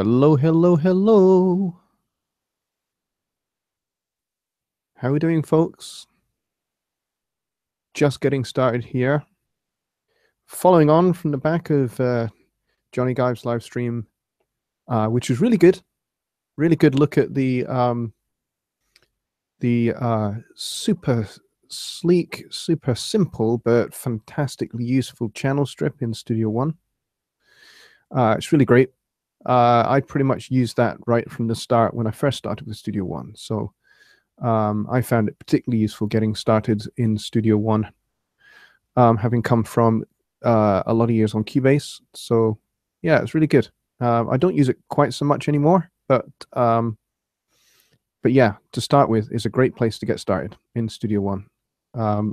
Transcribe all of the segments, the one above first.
Hello, hello, hello. How are we doing, folks? Just getting started here. Following on from the back of Johnny Give's live stream, which was really good. Really good look at the super sleek, super simple, but fantastically useful channel strip in Studio One. It's really great. I pretty much used that right from the start when I first started with Studio One. So I found it particularly useful getting started in Studio One, having come from a lot of years on Cubase. So yeah, it's really good. I don't use it quite so much anymore, but yeah, to start with is a great place to get started in Studio One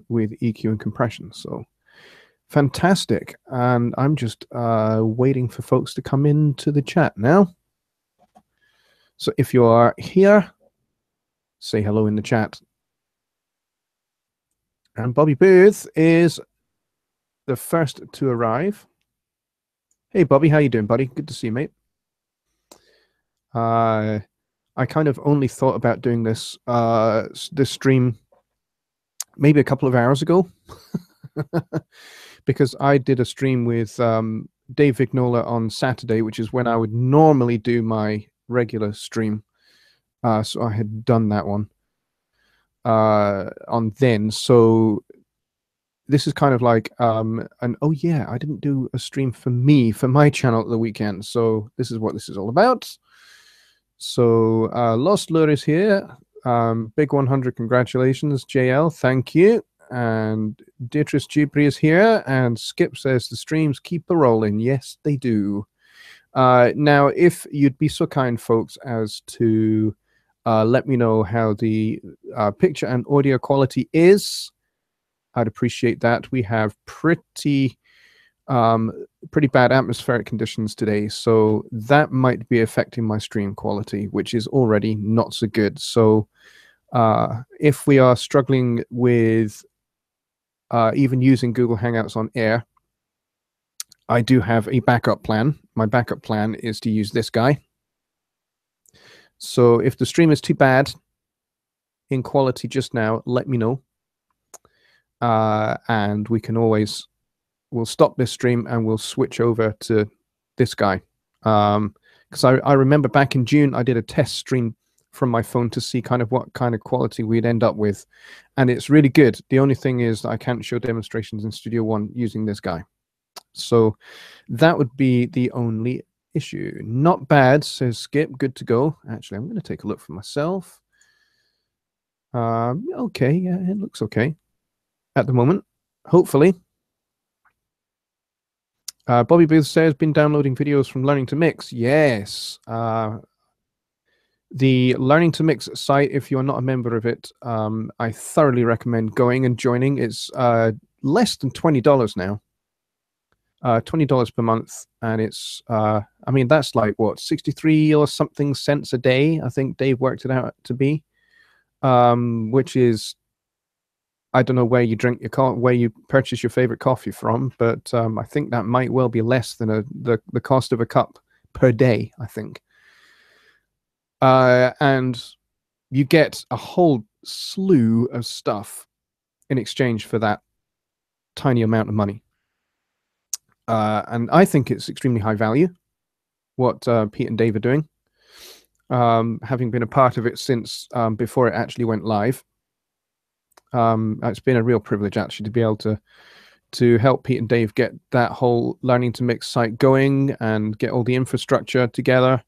with EQ and compression. So fantastic. And I'm just waiting for folks to come into the chat now. So if you are here, say hello in the chat. And Bobby Booth is the first to arrive. Hey, Bobby, how you doing, buddy? Good to see you, mate. I kind of only thought about doing this this stream maybe a couple of hours ago because I did a stream with Dave Vignola on Saturday, which is when I would normally do my regular stream. So I had done that one on then. So this is kind of like oh yeah, I didn't do a stream for me, for my channel at the weekend. So this is what this is all about. So Lost Lure is here. Big 100, congratulations, JL, thank you. And Beatrice Gibri is here, and Skip says the streams keep a rolling. Yes, they do. Now, if you'd be so kind, folks, as to let me know how the picture and audio quality is, I'd appreciate that. We have pretty bad atmospheric conditions today, so that might be affecting my stream quality, which is already not so good. So if we are struggling with even using Google Hangouts on air, I do have a backup plan. My backup plan is to use this guy. So if the stream is too bad in quality just now, let me know. And we can always, we'll stop this stream and we'll switch over to this guy. Because I remember back in June, I did a test stream from my phone to see kind of what kind of quality we'd end up with. And it's really good. The only thing is that I can't show demonstrations in Studio One using this guy. So that would be the only issue. Not bad, says Skip. Good to go. Actually, I'm going to take a look for myself. Okay, yeah, it looks okay at the moment, hopefully. Bobby Booth says, been downloading videos from Learning to Mix. Yes. The Learning to Mix site, if you're not a member of it, I thoroughly recommend going and joining. It's less than $20 now. $20 per month, and it's I mean, that's like what, 63 or something cents a day, I think Dave worked it out to be, which is, I don't know where you drink your where you purchase your favorite coffee from, but I think that might well be less than the cost of a cup per day, I think. And you get a whole slew of stuff in exchange for that tiny amount of money. And I think it's extremely high value, what Pete and Dave are doing, having been a part of it since before it actually went live. It's been a real privilege, actually, to be able to help Pete and Dave get that whole Learning to Mix site going and get all the infrastructure together.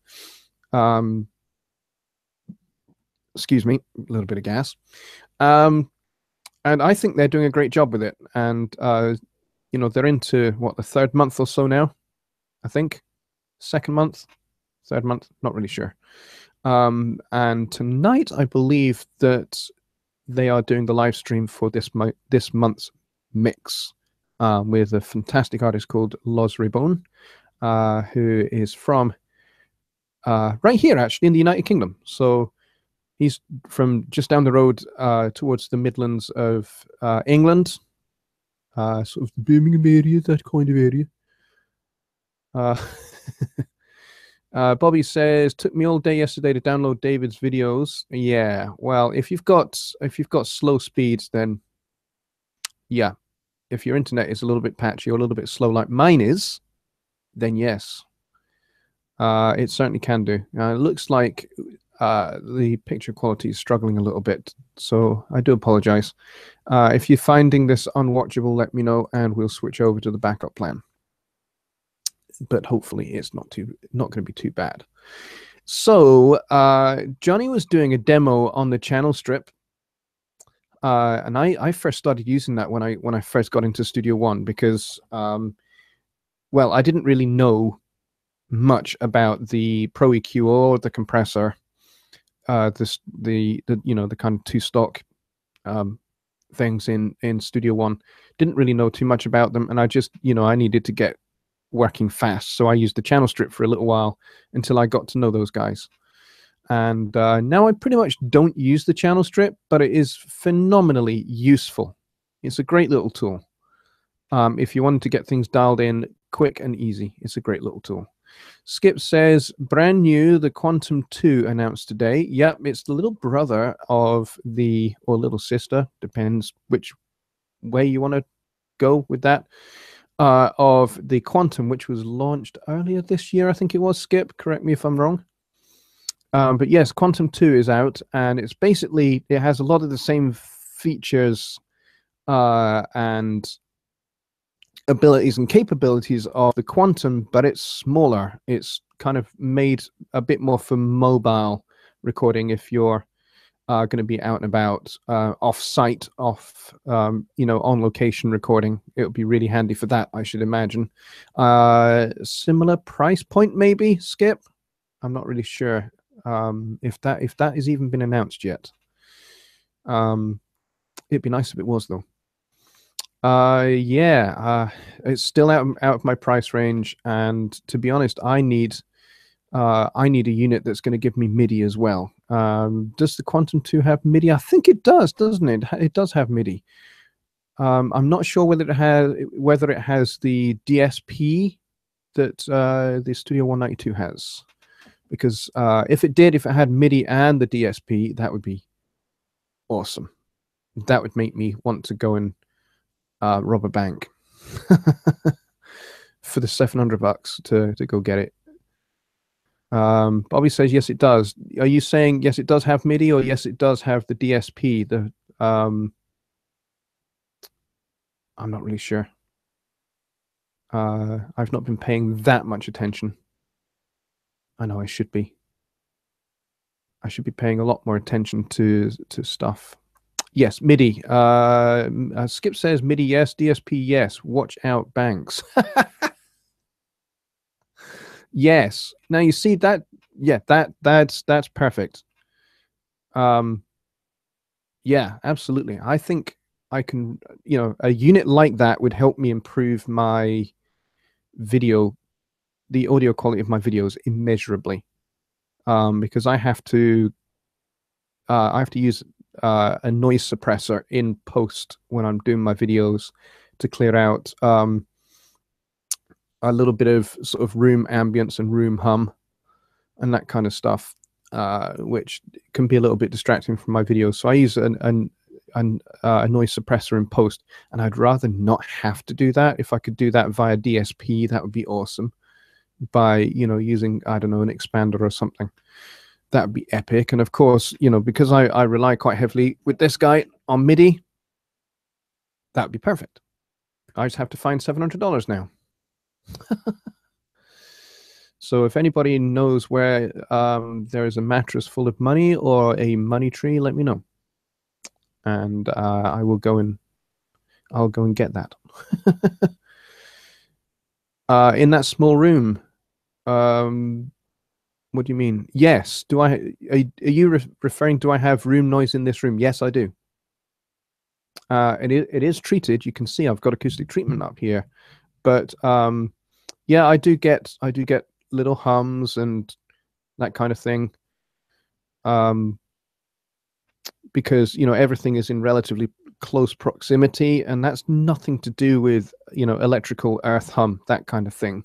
Excuse me, a little bit of gas. And I think they're doing a great job with it. And you know, they're into what, the third month or so now, I think. Second month, third month, not really sure. And tonight, I believe that they are doing the live stream for this month's mix with a fantastic artist called Loz Rebone, who is from right here, actually, in the United Kingdom. So he's from just down the road towards the Midlands of England. Sort of the Birmingham area, that kind of area. Bobby says, took me all day yesterday to download David's videos. Yeah, well, if you've got slow speeds, then yeah, if your internet is a little bit patchy or a little bit slow like mine is, then yes, it certainly can do. It looks like the picture quality is struggling a little bit, so I do apologize. If you're finding this unwatchable, let me know, and we'll switch over to the backup plan. But hopefully, it's not going to be too bad. So Johnny was doing a demo on the channel strip, and I first started using that when I first got into Studio One because, well, I didn't really know much about the Pro EQ or the compressor, the kind of two stock things in Studio One. Didn't really know too much about them, and I just I needed to get working fast, so I used the channel strip for a little while until I got to know those guys. And now I pretty much don't use the channel strip, but it is phenomenally useful. It's a great little tool. If you wanted to get things dialed in quick and easy, it's a great little tool. Skip says, brand new, the Quantum 2 announced today. Yep, it's the little brother of the, or little sister, depends which way you want to go with that, of the Quantum, which was launched earlier this year, I think it was. Skip, correct me if I'm wrong. But yes, Quantum 2 is out, and it's basically, it has a lot of the same features and abilities and capabilities of the Quantum, but it's smaller. It's kind of made a bit more for mobile recording if you're going to be out and about, off-site, on location recording. It would be really handy for that, I should imagine. Similar price point, maybe, Skip? I'm not really sure if that has even been announced yet. It'd be nice if it was, though. Yeah, it's still out of my price range, and to be honest, I need a unit that's going to give me MIDI as well. Does the Quantum 2 have MIDI? I think it does, doesn't it? It does have MIDI. I'm not sure whether it has the DSP that the Studio 192 has, because if it had MIDI and the DSP, that would be awesome. That would make me want to go and rob a bank for the $700 to go get it. Bobby says yes, it does. Are you saying yes, it does have MIDI, or yes, it does have the DSP? I'm not really sure. I've not been paying that much attention. I know I should be. I should be paying a lot more attention to stuff. Yes, MIDI. Skip says MIDI yes, DSP yes. Watch out, banks. Yes. Now you see that. Yeah, that's perfect. Yeah, absolutely. I think I can. A unit like that would help me improve my video, the audio quality of my videos immeasurably. Because I have to use a noise suppressor in post when I'm doing my videos to clear out a little bit of sort of room ambience and room hum and that kind of stuff, which can be a little bit distracting from my videos. So I use a noise suppressor in post, and I'd rather not have to do that. If I could do that via DSP, that would be awesome. By using, I don't know, an expander or something, that would be epic. And of course, because I rely quite heavily with this guy on MIDI, that would be perfect. I just have to find $700 now. So if anybody knows where there is a mattress full of money or a money tree, let me know, and I'll go and get that. In that small room. What do you mean? Yes. Are you referring? Do I have room noise in this room? Yes, I do. It is treated. You can see I've got acoustic treatment up here, but yeah, I do get little hums and that kind of thing. Because everything is in relatively close proximity, and that's nothing to do with electrical earth hum, that kind of thing,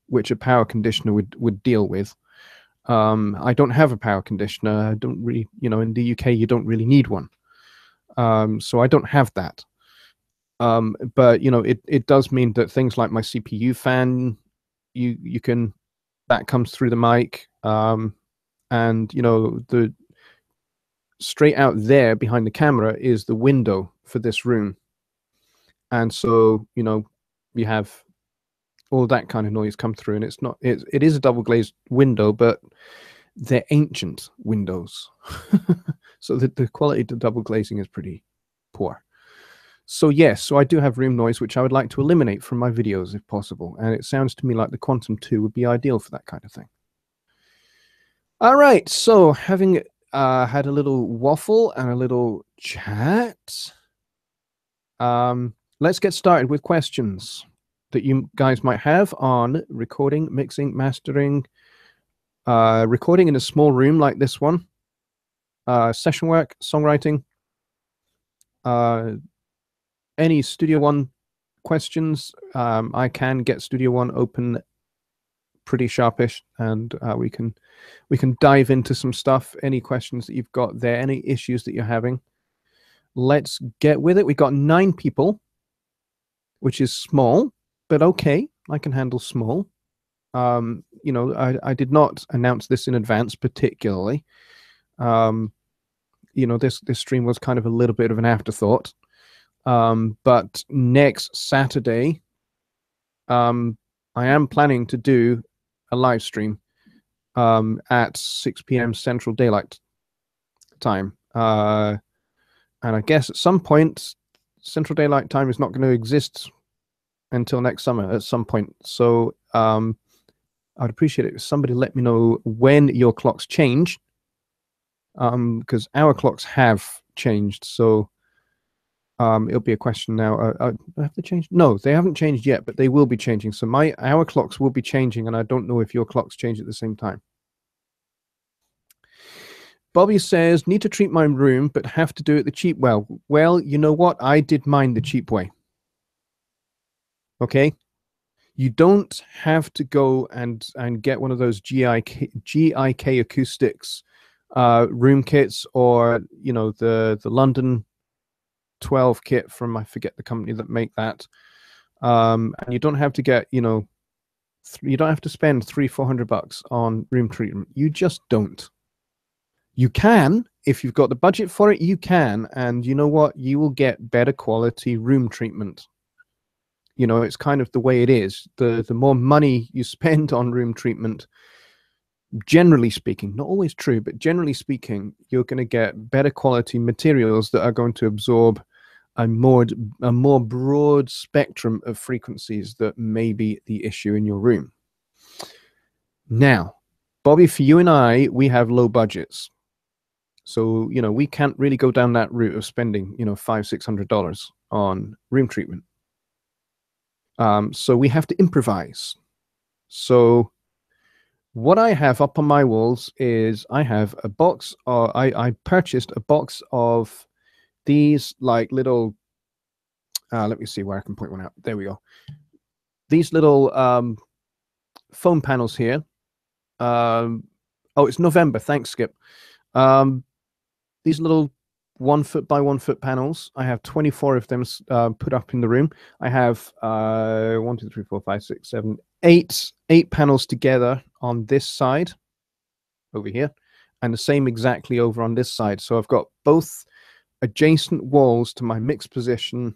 which a power conditioner would deal with. I don't have a power conditioner. I don't really, in the UK, you don't really need one. So I don't have that. But it does mean that things like my CPU fan, you can, that comes through the mic. And the straight out there behind the camera is the window for this room. And so, you have all that kind of noise come through, and it is a double glazed window, but they're ancient windows. So the quality of the double glazing is pretty poor. So yes, so I do have room noise, which I would like to eliminate from my videos if possible. And it sounds to me like the Quantum 2 would be ideal for that kind of thing. All right, so having had a little waffle and a little chat, let's get started with questions that you guys might have on recording, mixing, mastering, recording in a small room like this one, session work, songwriting, any Studio One questions. I can get Studio One open pretty sharpish, and we can dive into some stuff. Any questions that you've got there, any issues that you're having, let's get with it. We got 9 people, which is small, but okay, I can handle small. I did not announce this in advance particularly. This stream was kind of a little bit of an afterthought. But next Saturday, I am planning to do a live stream at 6 p.m. Central Daylight Time. And I guess at some point, Central Daylight Time is not going to exist until next summer at some point. So I'd appreciate it if somebody let me know when your clocks change, because our clocks have changed. So it'll be a question now. Have they changed? No, they haven't changed yet, but they will be changing. So our clocks will be changing, and I don't know if your clocks change at the same time. Bobby says, need to treat my room, but have to do it the cheap way. Well, you know what? I did mine the cheap way. Okay? You don't have to go and get one of those GIK acoustics room kits, or the London 12 kit from, I forget the company that make that. And you don't have to get, you don't have to spend $300-400 on room treatment. You just don't. You can, if you've got the budget for it, you can, and you know what? You will get better quality room treatment. It's kind of the way it is. The more money you spend on room treatment, generally speaking, not always true, but generally speaking, you're going to get better quality materials that are going to absorb a more broad spectrum of frequencies that may be the issue in your room. Now, Bobby, for you and I, we have low budgets. So, we can't really go down that route of spending, $500-600 on room treatment. So we have to improvise. So what I have up on my walls is I have a box, or I purchased a box of these like little, let me see where I can point one out. There we go. These little foam panels here. Oh, it's November. Thanks, Skip. These little 1 foot by 1 foot panels. I have 24 of them put up in the room. I have 1, 2, 3, 4, 5, 6, 7, 8 panels together on this side over here, and the same exactly over on this side. So I've got both adjacent walls to my mix position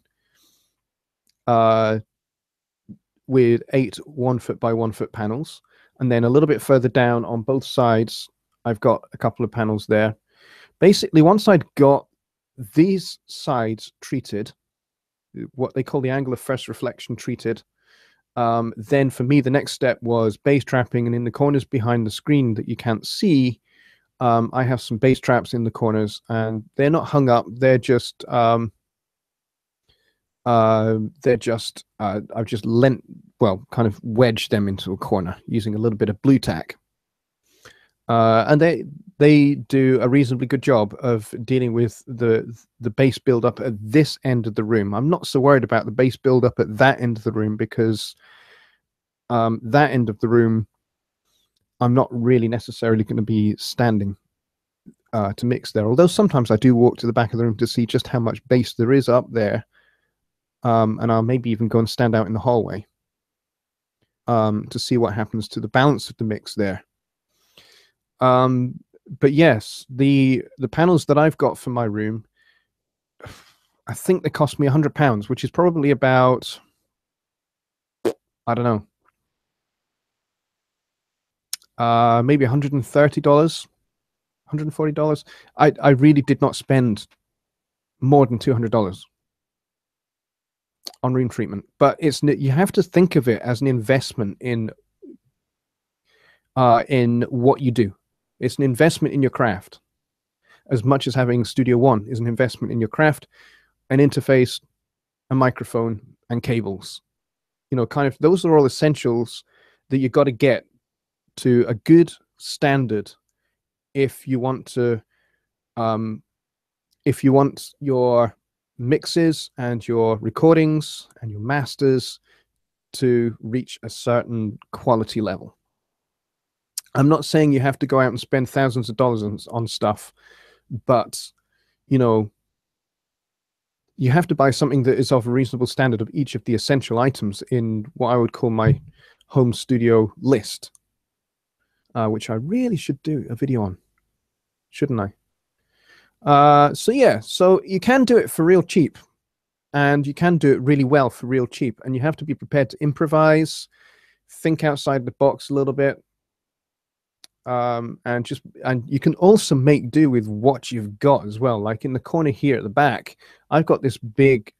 with 8 1 foot by 1 foot panels, and then a little bit further down on both sides I've got a couple of panels there. Basically, once I'd got these sides treated, what they call the angle of first reflection treated, then for me the next step was bass trapping, and in the corners behind the screen that you can't see, I have some bass traps in the corners, and they're not hung up, they're just I've just kind of wedged them into a corner using a little bit of blue tack. And they do a reasonably good job of dealing with the bass build-up at this end of the room. I'm not so worried about the bass build-up at that end of the room, because that end of the room, I'm not really necessarily going to be standing to mix there. Although sometimes I do walk to the back of the room to see just how much bass there is up there. And I'll maybe even go and stand out in the hallway to see what happens to the balance of the mix there. But yes, the panels that I've got for my room, I think they cost me £100, which is probably about, I don't know, maybe $130, $140. I really did not spend more than $200 on room treatment, but you have to think of it as an investment in what you do. It's an investment in your craft, as much as having Studio One is an investment in your craft, an interface, a microphone, and cables. You know, kind of those are all essentials that you got to get to a good standard if you want to, if you want your mixes and your recordings and your masters to reach a certain quality level. I'm not saying you have to go out and spend thousands of dollars on stuff, but, you know, you have to buy something that is of a reasonable standard of each of the essential items in what I would call my home studio list, which I really should do a video on, shouldn't I? So yeah, so you can do it for real cheap, and you can do it really well for real cheap, and you have to be prepared to improvise, think outside the box a little bit, and you can also make do with what you've got as well. Like in the corner here at the back, I've got this big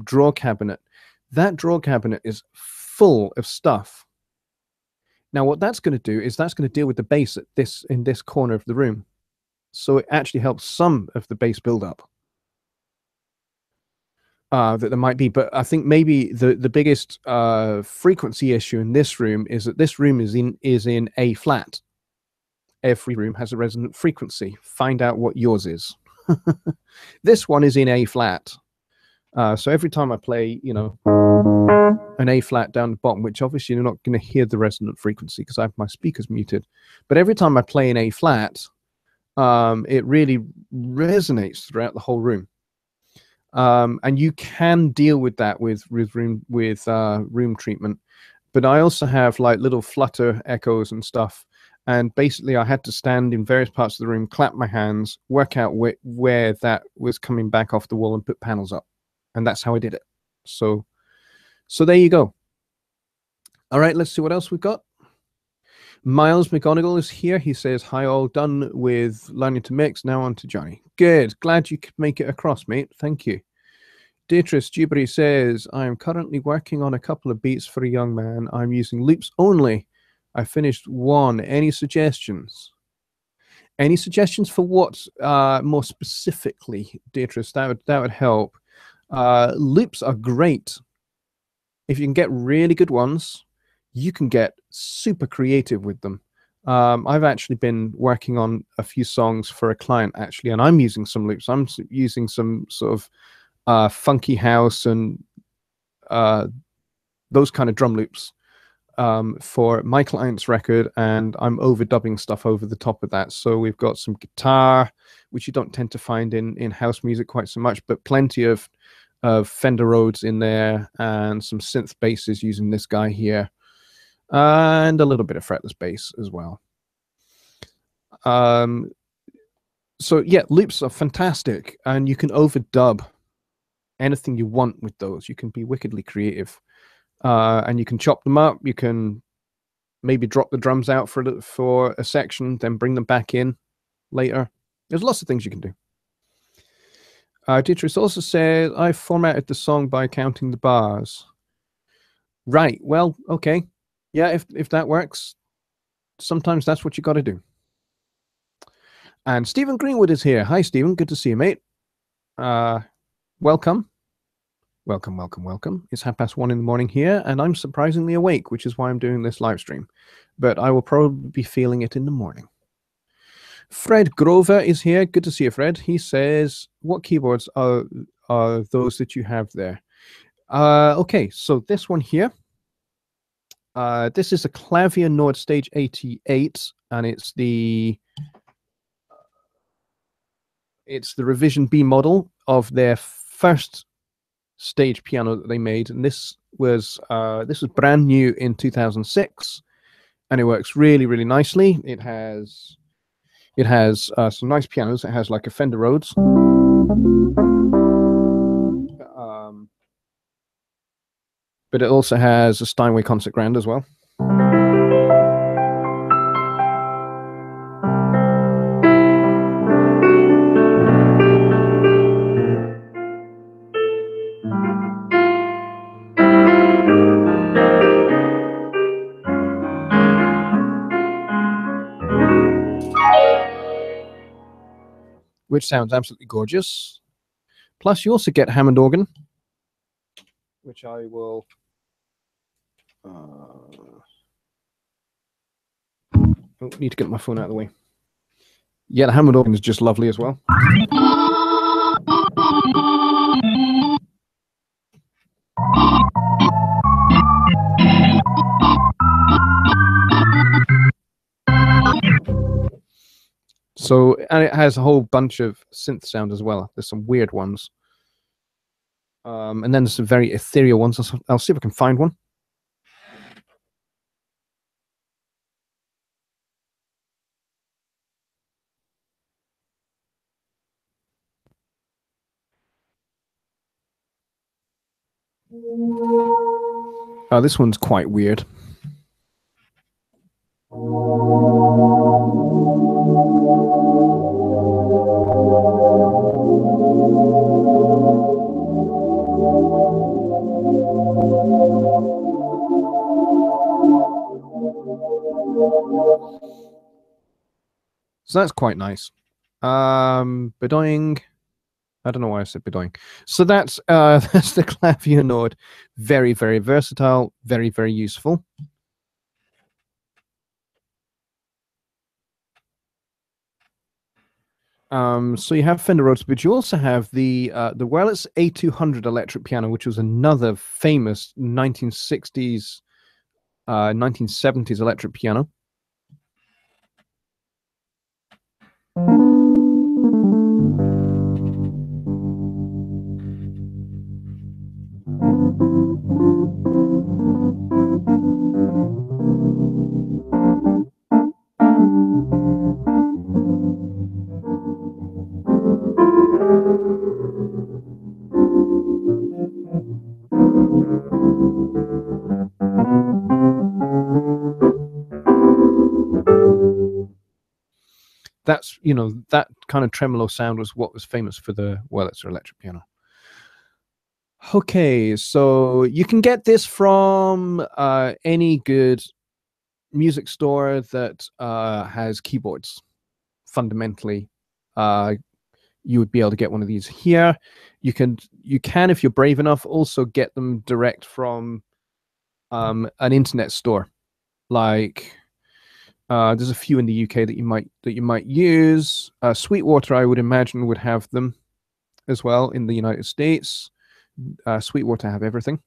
drawer cabinet. That drawer cabinet is full of stuff. Now what that's going to do is that's going to deal with the bass in this corner of the room, so it actually helps some of the bass build up that there might be. But I think maybe the biggest frequency issue in this room is that this room is in A flat. Every room has a resonant frequency. Find out what yours is. This one is in A flat. So every time I play, you know, an A flat down the bottom, which obviously you're not going to hear the resonant frequency because I have my speakers muted. But every time I play an A flat, it really resonates throughout the whole room. And you can deal with that with room treatment. But I also have like little flutter echoes and stuff. And basically, I had to stand in various parts of the room, clap my hands, work out where that was coming back off the wall, and put panels up. And that's how I did it. So there you go. All right, let's see what else we've got. Miles McGonigal is here. He says, hi, all done with learning to mix. Now on to Johnny. Good. Glad you could make it across, mate. Thank you. Beatrice Dewberry says, I am currently working on a couple of beats for a young man. I'm using loops only. I finished one. Any suggestions? Any suggestions for what more specifically, Beatrice? That would help. Loops are great. If you can get really good ones, you can get super creative with them. I've actually been working on a few songs for a client, actually, and I'm using some loops. I'm using some sort of funky house and those kind of drum loops for my client's record, and I'm overdubbing stuff over the top of that. So we've got some guitar, which you don't tend to find in house music quite so much, but plenty of Fender Rhodes in there, and some synth basses using this guy here, and a little bit of fretless bass as well. So yeah, loops are fantastic, and you can overdub anything you want with those. You can be wickedly creative. And you can chop them up. You can maybe drop the drums out for a section, then bring them back in later. There's lots of things you can do. Dietrich also said, I formatted the song by counting the bars. Right. Well, okay. Yeah, if that works, sometimes that's what you got to do. And Stephen Greenwood is here. Hi, Stephen. Good to see you, mate. Welcome. Welcome, welcome, welcome. It's 1:30 in the morning here, and I'm surprisingly awake, which is why I'm doing this live stream. But I will probably be feeling it in the morning. Fred Grover is here. Good to see you, Fred. He says, what keyboards are those that you have there? Okay, so this one here This is a Clavier Nord Stage 88, and it's the revision B model of their first stage piano that they made, and this was brand new in 2006, and it works really, really nicely. It has some nice pianos. It has like a Fender Rhodes, but it also has a Steinway Concert Grand as well. Which sounds absolutely gorgeous. Plus, you also get Hammond organ, which I will. Need to get my phone out of the way. Yeah, the Hammond organ is just lovely as well. So, and it has a whole bunch of synth sound as well. There's some weird ones. And then there's some very ethereal ones. I'll see if I can find one. Oh, this one's quite weird. So that's quite nice. Bedoing. I don't know why I said bedoing. So that's that's the Clavier Nord. Very, very versatile. Very, very useful. So you have Fender Rhodes, but you also have the Wireless A200 electric piano, which was another famous 1960s, 1970s electric piano. That's, you know, that kind of tremolo sound was what was famous for the Wurlitzer electric piano. Okay, so you can get this from any good music store that has keyboards. Fundamentally, you would be able to get one of these here. You can, if you're brave enough, also get them direct from an internet store. Like there's a few in the UK that you might use. Sweetwater, I would imagine, would have them as well in the United States. Sweetwater have everything.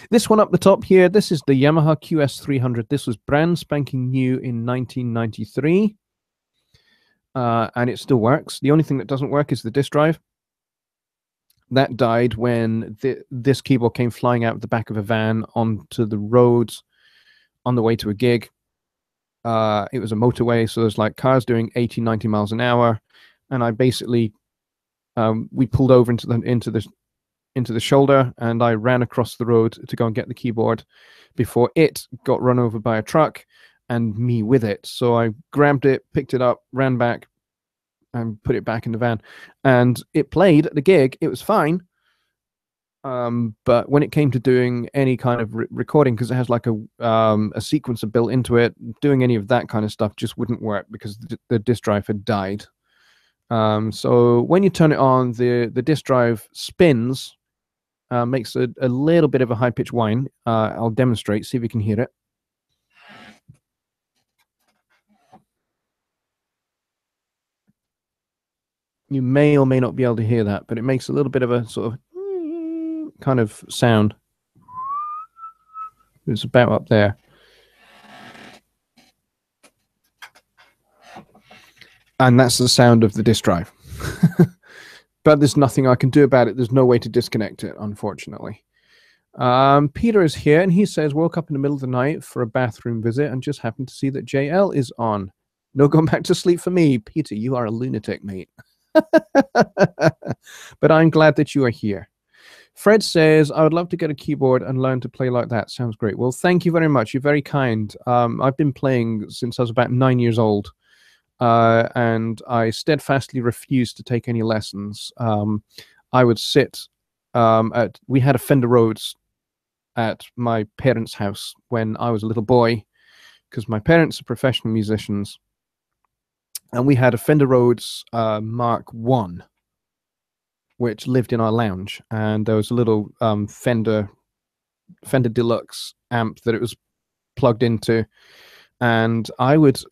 This one up the top here, this is the Yamaha QS300. This was brand spanking new in 1993. And it still works. The only thing that doesn't work is the disk drive. That died when this keyboard came flying out of the back of a van onto the roads on the way to a gig. It was a motorway, so there's like cars doing 80, 90 miles an hour. And I basically, we pulled over into the shoulder, and I ran across the road to go and get the keyboard before it got run over by a truck, and me with it. So I grabbed it, picked it up, ran back, and put it back in the van. And it played at the gig. It was fine. But when it came to doing any kind of recording, because it has like a sequencer built into it, doing any of that kind of stuff just wouldn't work because the disk drive had died. So when you turn it on, the disk drive spins, makes a little bit of a high-pitched whine. I'll demonstrate, see if you can hear it. You may or may not be able to hear that, but it makes a little bit of a sort of kind of sound. It's about up there. And that's the sound of the disk drive. But there's nothing I can do about it. There's no way to disconnect it, unfortunately. Peter is here, and he says, woke up in the middle of the night for a bathroom visit and just happened to see that JL is on. No going back to sleep for me. Peter, you are a lunatic, mate. But I'm glad that you are here. Fred says, I would love to get a keyboard and learn to play like that. Sounds great. Well, thank you very much. You're very kind. I've been playing since I was about 9 years old. And I steadfastly refused to take any lessons. I would sit we had a Fender Rhodes at my parents' house when I was a little boy, because my parents are professional musicians, and we had a Fender Rhodes Mark I, which lived in our lounge, and there was a little Fender Deluxe amp that it was plugged into. And I would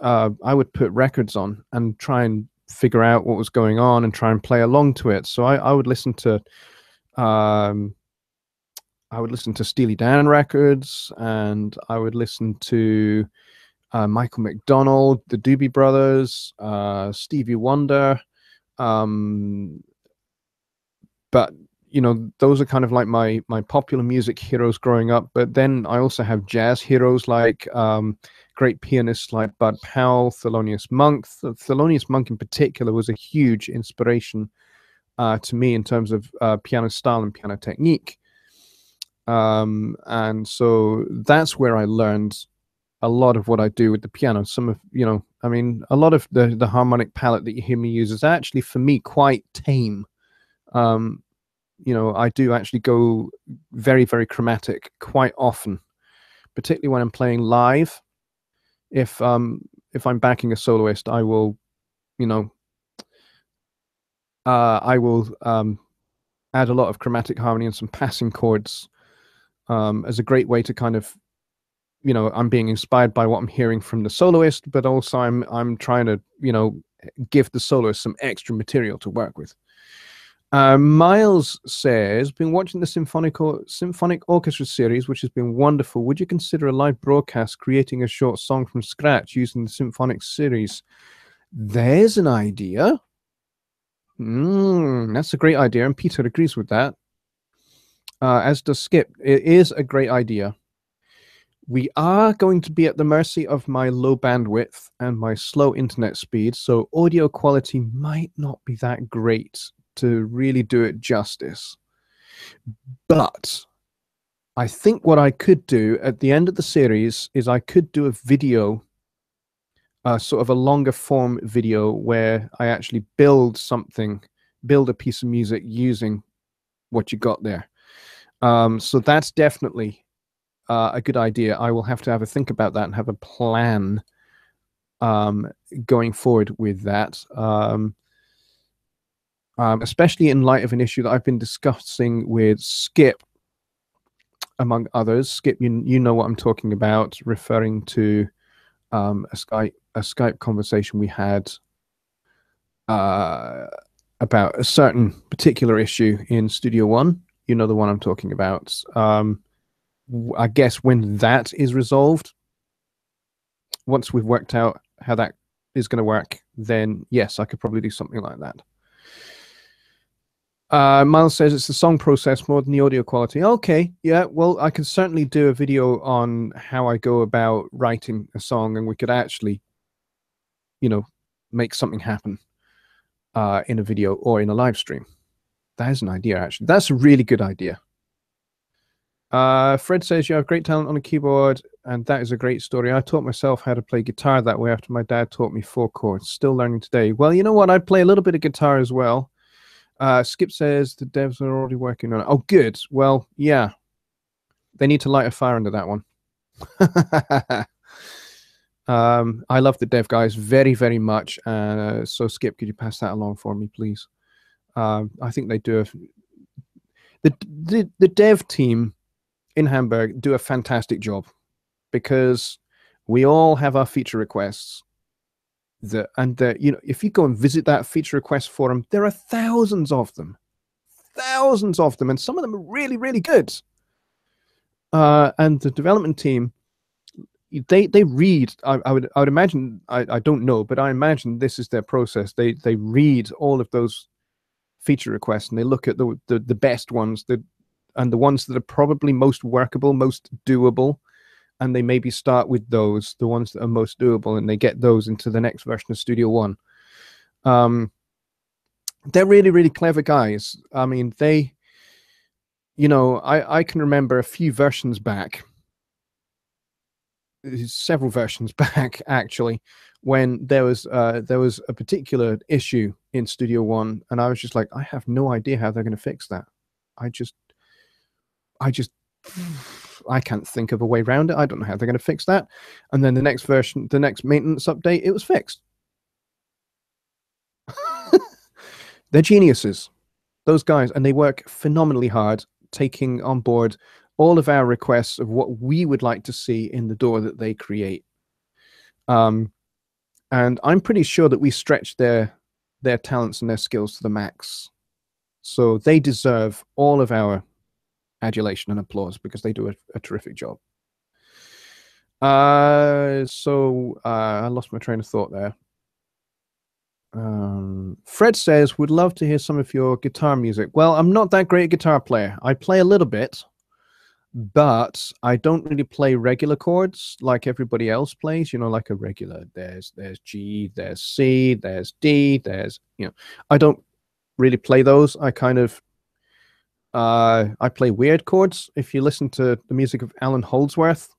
put records on and try and figure out what was going on and try and play along to it. So I would listen to Steely Dan records, and I would listen to Michael McDonald, the Doobie Brothers, Stevie Wonder. But you know, those are kind of like my popular music heroes growing up. But then I also have jazz heroes like great pianists like Bud Powell, Thelonious Monk. Thelonious Monk in particular was a huge inspiration to me in terms of piano style and piano technique. And so that's where I learned a lot of what I do with the piano. Some of, you know, I mean, a lot of the harmonic palette that you hear me use is actually, for me, quite tame. You know, I do actually go very, very chromatic quite often, particularly when I'm playing live. If I'm backing a soloist, I will, you know, I will add a lot of chromatic harmony and some passing chords as a great way to kind of, you know, I'm being inspired by what I'm hearing from the soloist, but also I'm trying to, you know, give the soloist some extra material to work with. Miles says, been watching the Symphonic Orchestra series, which has been wonderful. Would you consider a live broadcast creating a short song from scratch using the Symphonic series? There's an idea. That's a great idea, and Peter agrees with that. As does Skip. It is a great idea. We are going to be at the mercy of my low bandwidth and my slow internet speed, so audio quality might not be that great to really do it justice. But I think what I could do at the end of the series is I could do a video, sort of a longer form video where I actually build a piece of music using what you got there. So that's definitely a good idea. I will have to have a think about that and have a plan going forward with that. Especially in light of an issue that I've been discussing with Skip, among others. Skip, you know what I'm talking about, referring to a Skype conversation we had about a certain particular issue in Studio One. You know the one I'm talking about. I guess when that is resolved, once we've worked out how that is going to work, then yes, I could probably do something like that. Miles says it's the song process more than the audio quality. Okay, yeah, well, I can certainly do a video on how I go about writing a song, and we could actually, you know, make something happen in a video or in a live stream. That is an idea, actually. That's a really good idea. Fred says you have great talent on a keyboard, and that is a great story. I taught myself how to play guitar that way after my dad taught me 4 chords. Still learning today. Well, you know what? I play a little bit of guitar as well. Skip says the devs are already working on it. Oh, good. Well, yeah. They need to light a fire under that one. I love the dev guys very, very much. So, Skip, could you pass that along for me, please? I think they do. The dev team in Hamburg do a fantastic job, because we all have our feature requests. You know, if you go and visit that feature request forum, there are thousands of them, and some of them are really, really good. And the development team, they read. I would imagine. I don't know, but I imagine this is their process. They read all of those feature requests and they look at the best ones, and the ones that are probably most workable, most doable, and they maybe start with those, the ones that are most doable, and they get those into the next version of Studio One. They're really, really clever guys. I mean, they, I can remember a few versions back, several versions back actually, when there was a particular issue in Studio One, and I was just like, I have no idea how they're going to fix that. I just I can't think of a way around it. I don't know how they're going to fix that. And then the next version, the next maintenance update, it was fixed. They're geniuses, those guys, and they work phenomenally hard, taking on board all of our requests of what we would like to see in the door that they create. And I'm pretty sure that we stretch their talents and their skills to the max. So they deserve all of our adulation and applause because they do a terrific job. So I lost my train of thought there. Fred says, would love to hear some of your guitar music. Well, I'm not that great a guitar player. I play a little bit, but I don't really play regular chords like everybody else plays, like a regular, there's G, there's C, there's D, there's, I don't really play those. I kind of, I play weird chords. If you listen to the music of Alan Holdsworth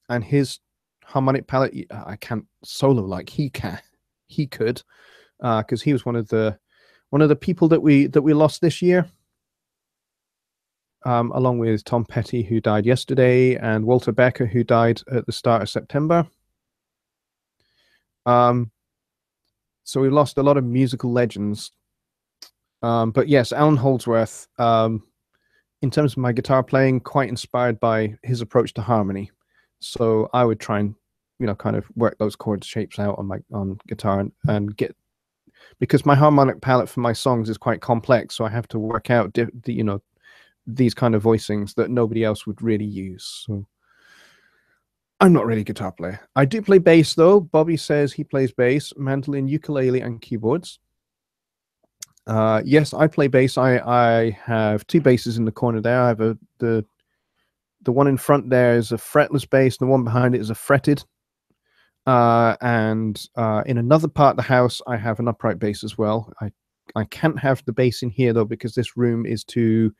and his harmonic palette, I can't solo like he could, because he was one of the people that we lost this year, along with Tom Petty, who died yesterday, and Walter Becker, who died at the start of September. So we lost a lot of musical legends. But yes, Alan Holdsworth, in terms of my guitar playing, quite inspired by his approach to harmony. So I would try and, kind of work those chord shapes out on guitar and get, because my harmonic palette for my songs is quite complex. So I have to work out these kind of voicings that nobody else would really use. So I'm not really a guitar player. I do play bass though. Bobby says he plays bass, mandolin, ukulele, and keyboards. Yes, I play bass. I have two basses in the corner there. I have the one in front there is a fretless bass, and the one behind it is a fretted. And in another part of the house, I have an upright bass as well. I can't have the bass in here though because this room is too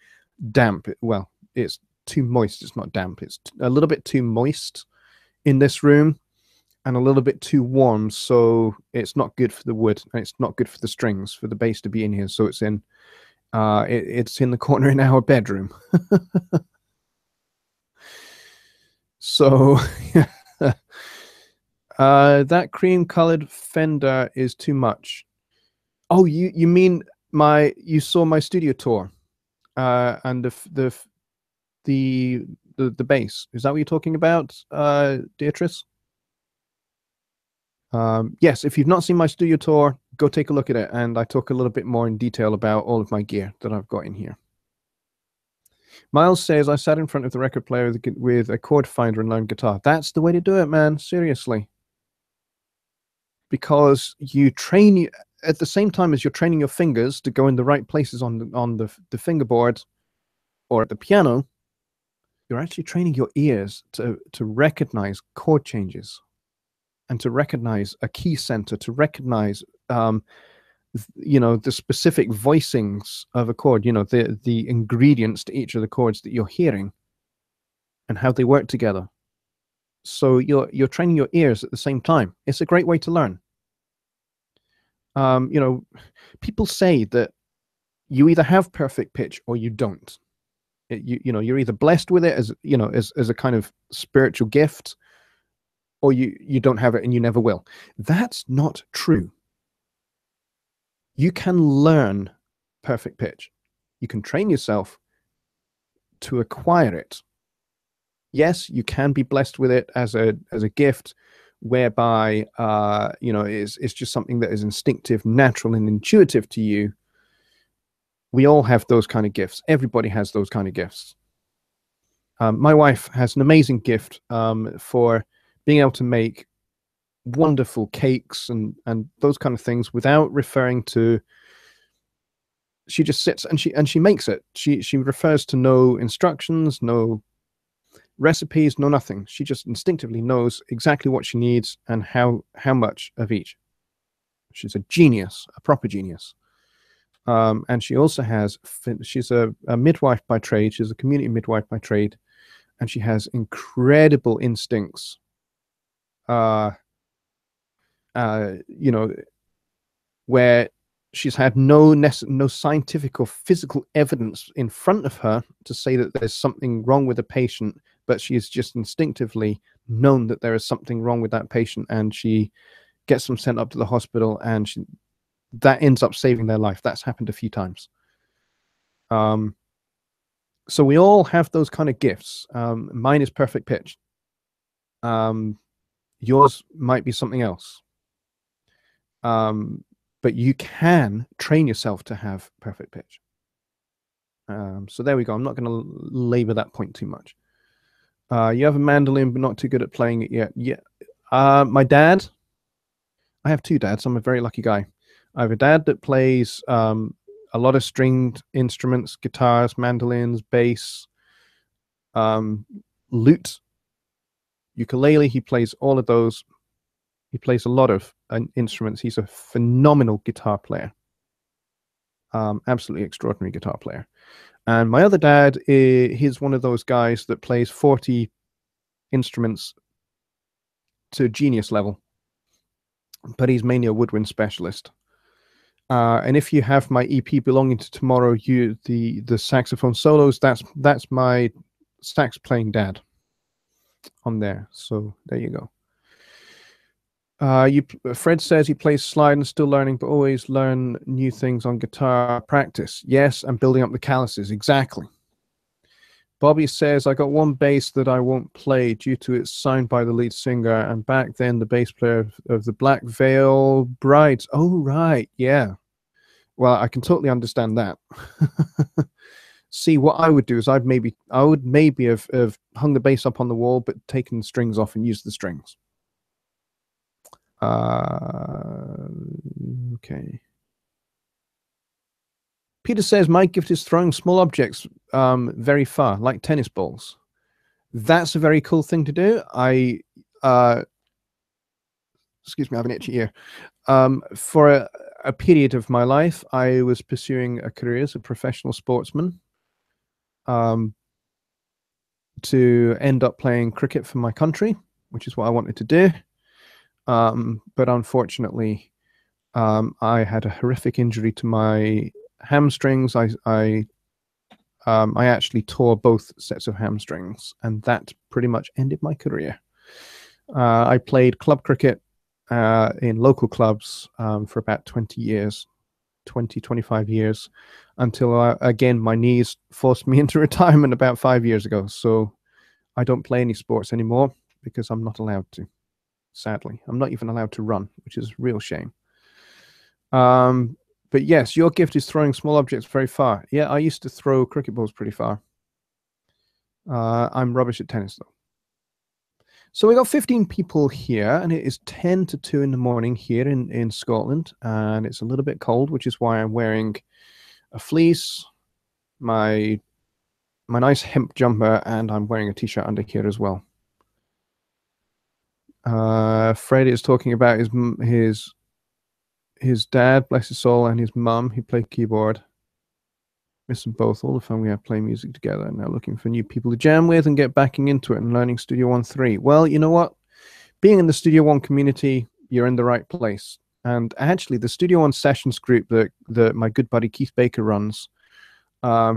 damp. Well, it's too moist. It's not damp. It's a little bit too moist in this room, and a little bit too warm, so it's not good for the wood, and it's not good for the strings for the bass to be in here. So it's in the corner in our bedroom. So that cream-colored Fender is too much. Oh, you mean you saw my studio tour, and the bass? Is that what you're talking about, Beatrice? Yes, if you've not seen my studio tour, go take a look at it, and I talk a little bit more in detail about all of my gear that I've got in here. Miles says, I sat in front of the record player with a chord finder and learned guitar. That's the way to do it, man. Seriously. Because you train at the same time as you're training your fingers to go in the right places on the fingerboard or at the piano, you're actually training your ears to recognize chord changes and to recognize a key center, to recognize the specific voicings of a chord, the ingredients to each of the chords that you're hearing and how they work together. So you're training your ears at the same time. It's a great way to learn. People say that you either have perfect pitch or you don't. You're either blessed with it as a kind of spiritual gift, or you don't have it and you never will. That's not true. You can learn perfect pitch. You can train yourself to acquire it. Yes, you can be blessed with it as a gift, whereby it's just something that is instinctive, natural, and intuitive to you. We all have those kind of gifts. Everybody has those kind of gifts. My wife has an amazing gift for being able to make wonderful cakes and those kind of things without referring to. She just sits and she makes it. She refers to no instructions, no recipes, no nothing. She just instinctively knows exactly what she needs and how much of each. She's a genius, a proper genius. And she also has, she's a midwife by trade. She's a community midwife by trade, and she has incredible instincts. You know, where she's had no scientific or physical evidence in front of her to say that there's something wrong with a patient, but she has just instinctively known that there is something wrong with that patient, and she gets them sent up to the hospital, and that ends up saving their life. That's happened a few times. So we all have those kind of gifts. Mine is perfect pitch. Yours might be something else. But you can train yourself to have perfect pitch. So there we go. I'm not going to labor that point too much. You have a mandolin, but not too good at playing it yet. Yeah. My dad, I have two dads. I'm a very lucky guy. I have a dad that plays a lot of stringed instruments, guitars, mandolins, bass, lute, ukulele. He plays all of those. He plays a lot of instruments. He's a phenomenal guitar player. Absolutely extraordinary guitar player. And my other dad, he's one of those guys that plays 40 instruments to genius level, but he's mainly a woodwind specialist. And if you have my EP belonging to tomorrow, the saxophone solos, that's my sax playing dad on there. So there you go. Fred says he plays slide and still learning, but always learn new things on guitar. Practice. Yes, and building up the calluses. Exactly. Bobby says, I got one bass that I won't play due to it's signed by the lead singer, and back then the bass player of the Black Veil Brides. Oh, right. Yeah. Well, I can totally understand that. See, what I would do is I would maybe have hung the bass up on the wall, but taken the strings off and used the strings. Okay. Peter says, my gift is throwing small objects very far, like tennis balls. That's a very cool thing to do. Excuse me, I have an itchy ear. For a period of my life, I was pursuing a career as a professional sportsman, to end up playing cricket for my country, which is what I wanted to do. But unfortunately, I had a horrific injury to my hamstrings. I actually tore both sets of hamstrings, and that pretty much ended my career. I played club cricket in local clubs for about 20 years, 25 years, until again my knees forced me into retirement about 5 years ago. So I don't play any sports anymore because I'm not allowed to. Sadly, I'm not even allowed to run, which is a real shame. But yes, your gift is throwing small objects very far. Yeah, I used to throw cricket balls pretty far. I'm rubbish at tennis, though. So we got 15 people here, and it is 10 to 2 in the morning here in Scotland, and it's a little bit cold, which is why I'm wearing a fleece, my nice hemp jumper, and I'm wearing a t-shirt under here as well. Fred is talking about his dad, bless his soul, and his mum, who played keyboard. Miss them both. All the fun we have playing music together, and now looking for new people to jam with and get backing into it and learning Studio One 3. Well, you know what? Being in the Studio One community, you're in the right place. And actually, the Studio One sessions group that my good buddy Keith Baker runs,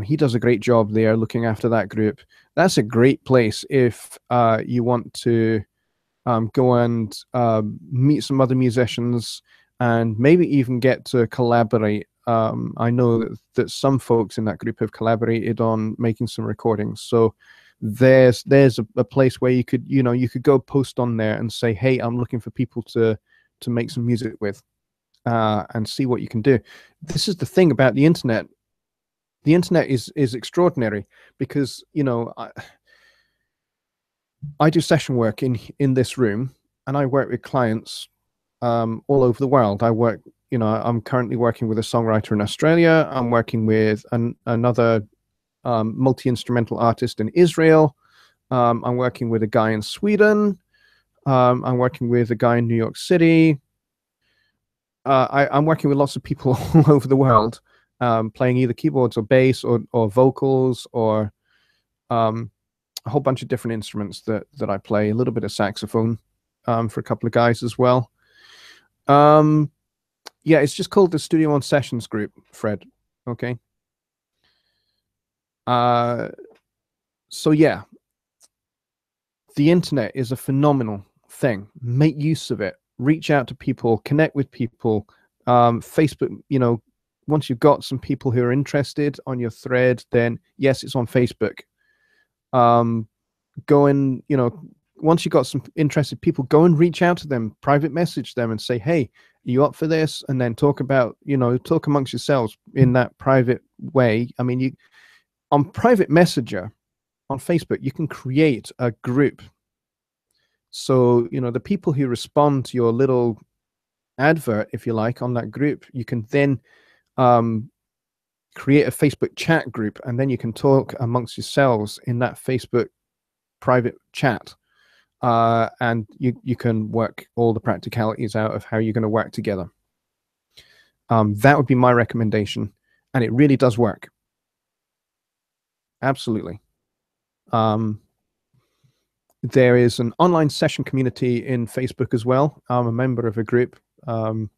he does a great job there looking after that group. That's a great place if you want to go and meet some other musicians and maybe even get to collaborate. I know that some folks in that group have collaborated on making some recordings. So there's a place where you could go post on there and say, hey, I'm looking for people to make some music with, and see what you can do. This is the thing about the internet. The internet is extraordinary because, I do session work in this room, and I work with clients all over the world. I work, you know, I'm currently working with a songwriter in Australia. I'm working with another multi-instrumental artist in Israel. I'm working with a guy in Sweden. I'm working with a guy in New York City. I'm working with lots of people all over the world, playing either keyboards or bass or vocals or um, a whole bunch of different instruments that I play. A little bit of saxophone for a couple of guys as well. Yeah, it's just called the Studio One Sessions Group, Fred. Okay. So yeah, the internet is a phenomenal thing. Make use of it. Reach out to people, connect with people. Facebook, you know, once you've got some people who are interested on your thread, then yes, it's on Facebook. Go and, you know, once you've got some interested people, go and reach out to them, private message them and say, hey, are you up for this? And then talk about, you know, talk amongst yourselves in that private way. I mean, you on private messenger on Facebook, you can create a group. So, you know, the people who respond to your little advert, if you like, on that group, you can then create a Facebook chat group, and then you can talk amongst yourselves in that Facebook private chat. And you can work all the practicalities out of how you're going to work together. That would be my recommendation, and it really does work. Absolutely. There is an online session community in Facebook as well. I'm a member of a group, and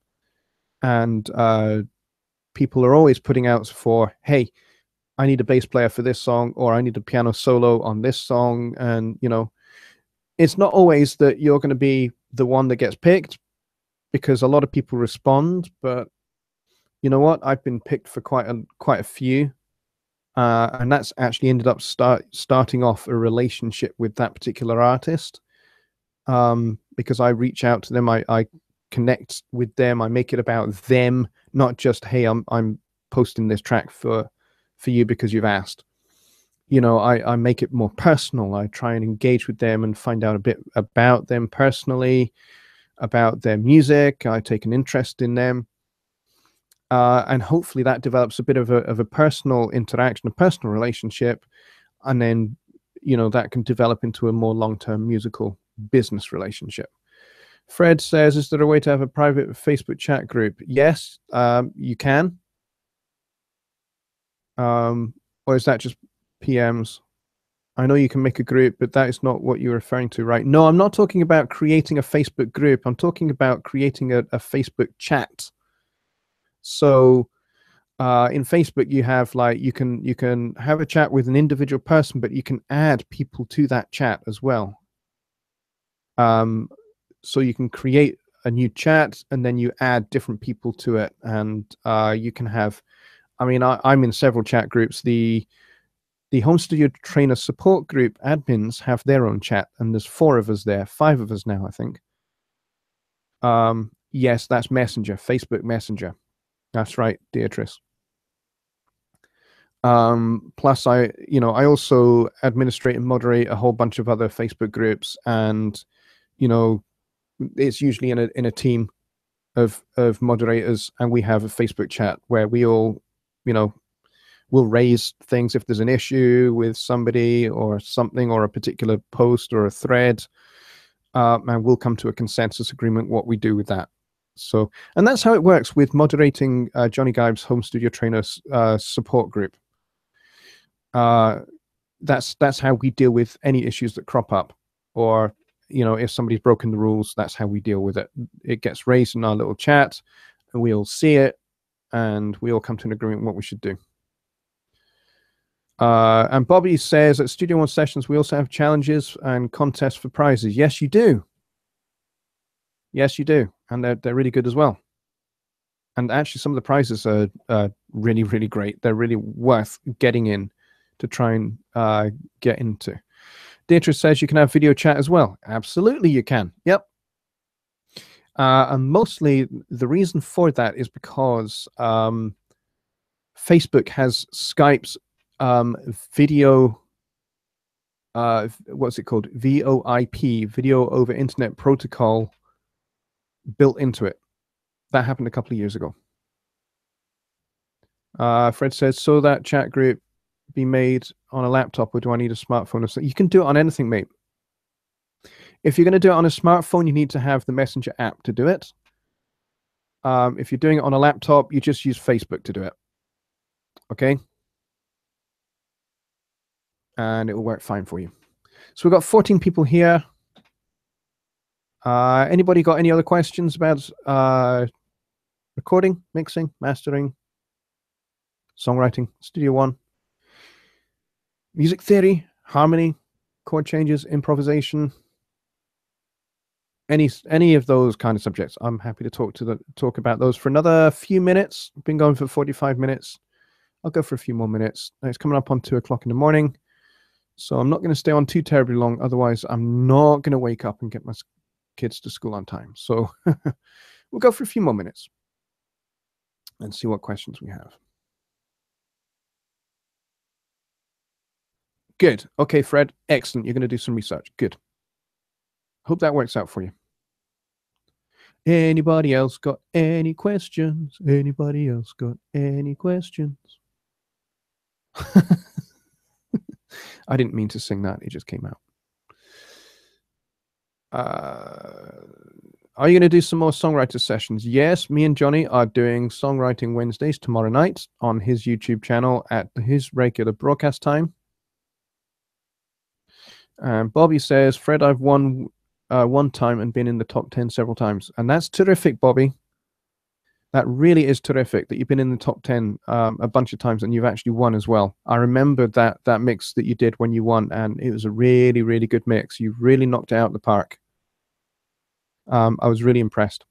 people are always putting out for, hey, I need a bass player for this song, or I need a piano solo on this song. And, you know, it's not always that you're going to be the one that gets picked, because a lot of people respond. But you know what? I've been picked for quite a few. And that's actually ended up starting off a relationship with that particular artist, because I reach out to them, I connect with them, I make it about them, not just, hey, I'm posting this track for you because you've asked. You know, I make it more personal. I try and engage with them and find out a bit about them personally, about their music. I take an interest in them. And hopefully that develops a bit of a personal interaction, a personal relationship, and then, you know, that can develop into a more long-term musical business relationship. Fred says, is there a way to have a private Facebook chat group? Yes, you can. Or is that just PMs? I know you can make a group, but that is not what you're referring to, right? No, I'm not talking about creating a Facebook group. I'm talking about creating a Facebook chat. So in Facebook, you have, like, you can have a chat with an individual person, but you can add people to that chat as well. So you can create a new chat, and then you add different people to it, and you can have, I mean, I'm in several chat groups. The home studio trainer support group admins have their own chat, and there's 4 of us there, 5 of us now, I think. Yes, that's Messenger, Facebook Messenger. That's right, Beatrice. Plus, I also administrate and moderate a whole bunch of other Facebook groups, and, you know, it's usually in a team of moderators, and we have a Facebook chat where we all, you know, we'll raise things if there's an issue with somebody or something, or a particular post or a thread, and we'll come to a consensus agreement what we do with that. So, and that's how it works with moderating Jonny Gibe's Home Studio Trainers support group. That's how we deal with any issues that crop up, or, you know, if somebody's broken the rules, that's how we deal with it. It gets raised in our little chat, and we all see it, and we all come to an agreement what we should do. And Bobby says, at Studio One Sessions, we also have challenges and contests for prizes. Yes, you do. Yes, you do. And they're really good as well. And actually, some of the prizes are really, really great. They're really worth getting in to try and get into. Deirdre says you can have video chat as well. Absolutely, you can. Yep. And mostly the reason for that is because Facebook has Skype's video what's it called? VoIP, Video over Internet Protocol, built into it. That happened a couple of years ago. Fred says, so that chat group be made on a laptop, or do I need a smartphone? So you can do it on anything, mate. If you're going to do it on a smartphone, you need to have the Messenger app to do it. If you're doing it on a laptop, you just use Facebook to do it. Okay? And it will work fine for you. So we've got 14 people here. Anybody got any other questions about recording, mixing, mastering, songwriting, Studio One, music theory, harmony, chord changes, improvisation, any of those kind of subjects? I'm happy to talk about those for another few minutes. I've been going for 45 minutes. I'll go for a few more minutes. It's coming up on 2 o'clock in the morning, so I'm not going to stay on too terribly long. Otherwise, I'm not going to wake up and get my kids to school on time. So we'll go for a few more minutes and see what questions we have. Good. Okay, Fred. Excellent. You're going to do some research. Good. Hope that works out for you. Anybody else got any questions? Anybody else got any questions? I didn't mean to sing that. It just came out. Are you going to do some more songwriter sessions? Yes, me and Johnny are doing Songwriting Wednesdays tomorrow night on his YouTube channel at his regular broadcast time. And Bobby says, Fred, I've won one time and been in the top 10 several times. And that's terrific, Bobby. That really is terrific that you've been in the top 10 a bunch of times and you've actually won as well. I remember that mix that you did when you won, and it was a really, really good mix. You really knocked it out of the park. I was really impressed.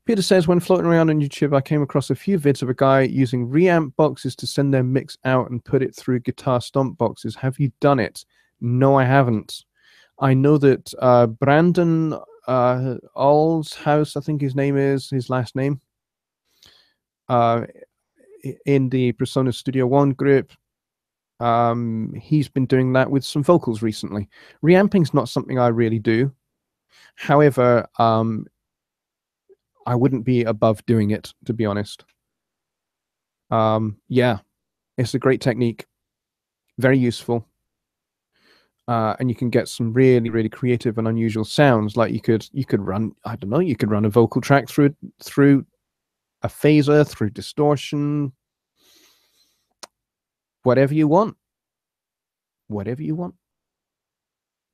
Peter says, when floating around on YouTube, I came across a few vids of a guy using reamp boxes to send their mix out and put it through guitar stomp boxes. Have you done it? No, I haven't. I know that Brandon Allshouse, I think his name is, his last name, in the Persona Studio One group, he's been doing that with some vocals recently. Reamping's not something I really do. However, I wouldn't be above doing it, to be honest. Yeah, it's a great technique, very useful. And you can get some really, really creative and unusual sounds. Like you could run, I don't know, you could run a vocal track through a phaser, through distortion, whatever you want. Whatever you want.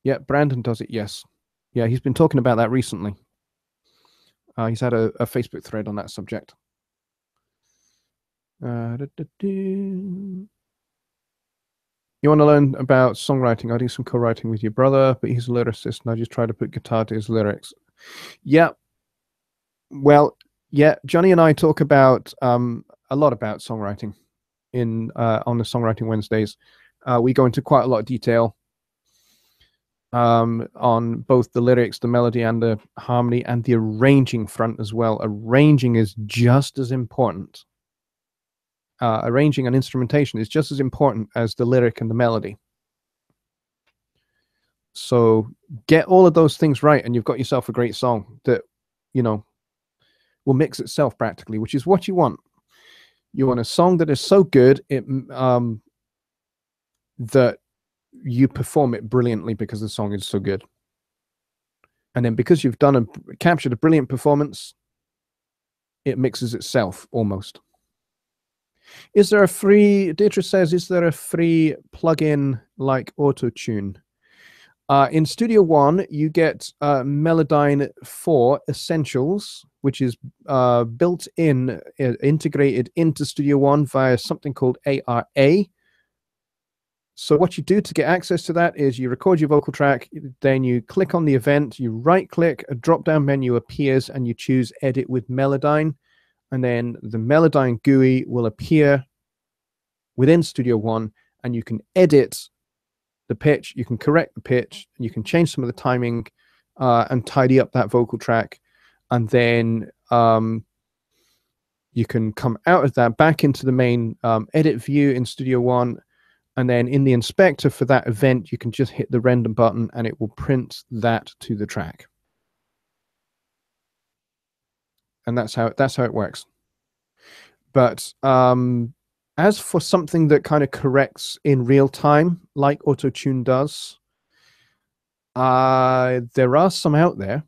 Yeah, Brandon does it, yes. Yeah, he's been talking about that recently. He's had a Facebook thread on that subject. You want to learn about songwriting? I do some co-writing with your brother, but he's a lyricist, and I just try to put guitar to his lyrics. Yeah. Well, yeah, Johnny and I talk about a lot about songwriting on the Songwriting Wednesdays. We go into quite a lot of detail on both the lyrics, the melody, and the harmony, and the arranging front as well. Arranging is just as important. Arranging and instrumentation is just as important as the lyric and the melody. So get all of those things right, and you've got yourself a great song that, you know, will mix itself practically, which is what you want. You want a song that is so good that you perform it brilliantly because the song is so good. And then because you've captured a brilliant performance, it mixes itself almost. Is there a free, Deirdre says, is there a free plugin like Auto-Tune? In Studio One, you get Melodyne 4 Essentials, which is built in, integrated into Studio One via something called ARA. So what you do to get access to that is you record your vocal track, then you click on the event, you right-click, a drop-down menu appears, and you choose Edit with Melodyne. And then the Melodyne GUI will appear within Studio One, and you can edit the pitch, you can correct the pitch, and you can change some of the timing and tidy up that vocal track. And then you can come out of that back into the main edit view in Studio One, And then in the inspector for that event, you can just hit the render button and it will print that to the track. And that's how it works. But as for something that kind of corrects in real time, like Auto-Tune does, there are some out there.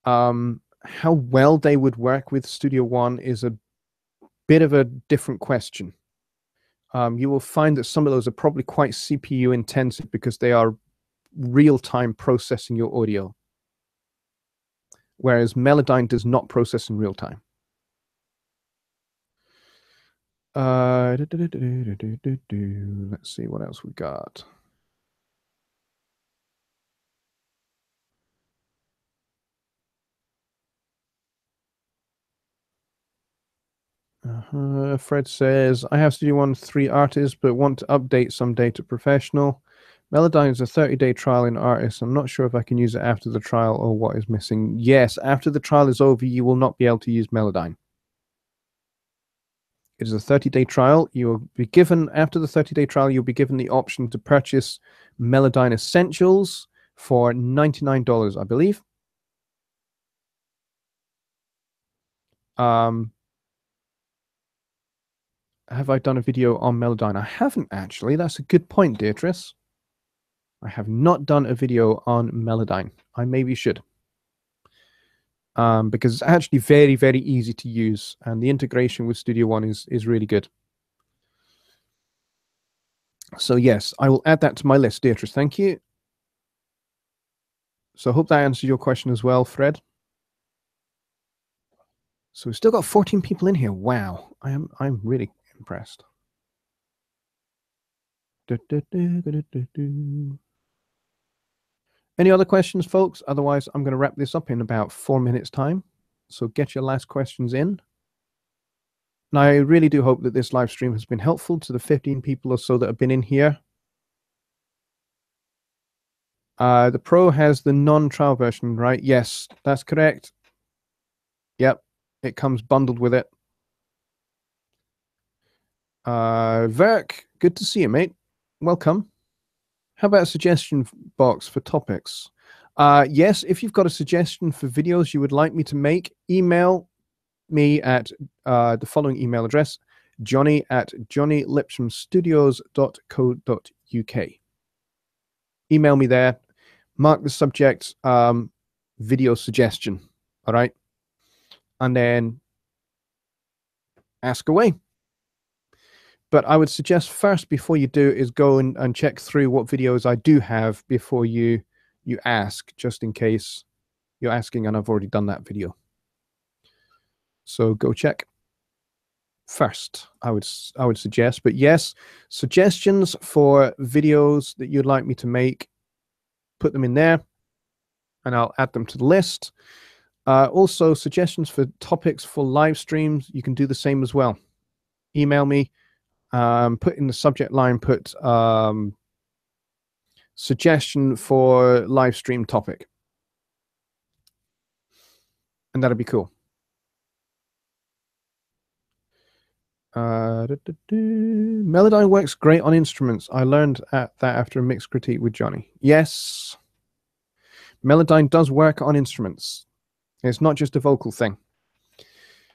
How well they would work with Studio One is a bit of a different question. You will find that some of those are probably quite CPU intensive because they are real-time processing your audio, whereas Melodyne does not process in real time. Let's see what else we got. Fred says, I have Studio One 3 artists, but want to update someday to professional. Melodyne is a 30-day trial in artists. I'm not sure if I can use it after the trial or what is missing. Yes, after the trial is over, you will not be able to use Melodyne. It is a 30-day trial. You will be given, after the 30-day trial, you'll be given the option to purchase Melodyne Essentials for $99, I believe. Have I done a video on Melodyne? I haven't actually. That's a good point, Beatrice. I have not done a video on Melodyne. I maybe should. Because it's actually very, very easy to use, and the integration with Studio One is really good. So yes, I will add that to my list, Beatrice. Thank you. So I hope that answers your question as well, Fred. So we've still got 14 people in here. Wow, I'm really impressed. Any other questions, folks? Otherwise, I'm going to wrap this up in about 4 minutes' time. So get your last questions in. And I really do hope that this live stream has been helpful to the 15 people or so that have been in here. The Pro has the non-trial version, right? Yes, that's correct. Yep, it comes bundled with it. Verk, good to see you, mate. Welcome. How about a suggestion box for topics? Yes, if you've got a suggestion for videos you would like me to make, email me at the following email address, johnny@jonnylipshamstudios.co.uk. Email me there, mark the subject video suggestion, all right? And then ask away. But I would suggest first, before you do, is go and check through what videos I do have before you ask, just in case you're asking and I've already done that video. So go check first, I would suggest. But yes, suggestions for videos that you'd like me to make, put them in there and I'll add them to the list. Also, suggestions for topics for live streams, you can do the same as well. Email me, put in the subject line, put suggestion for live stream topic. And that'll be cool. Melodyne works great on instruments. I learned that after a mixed critique with Jonny. Yes, Melodyne does work on instruments. It's not just a vocal thing.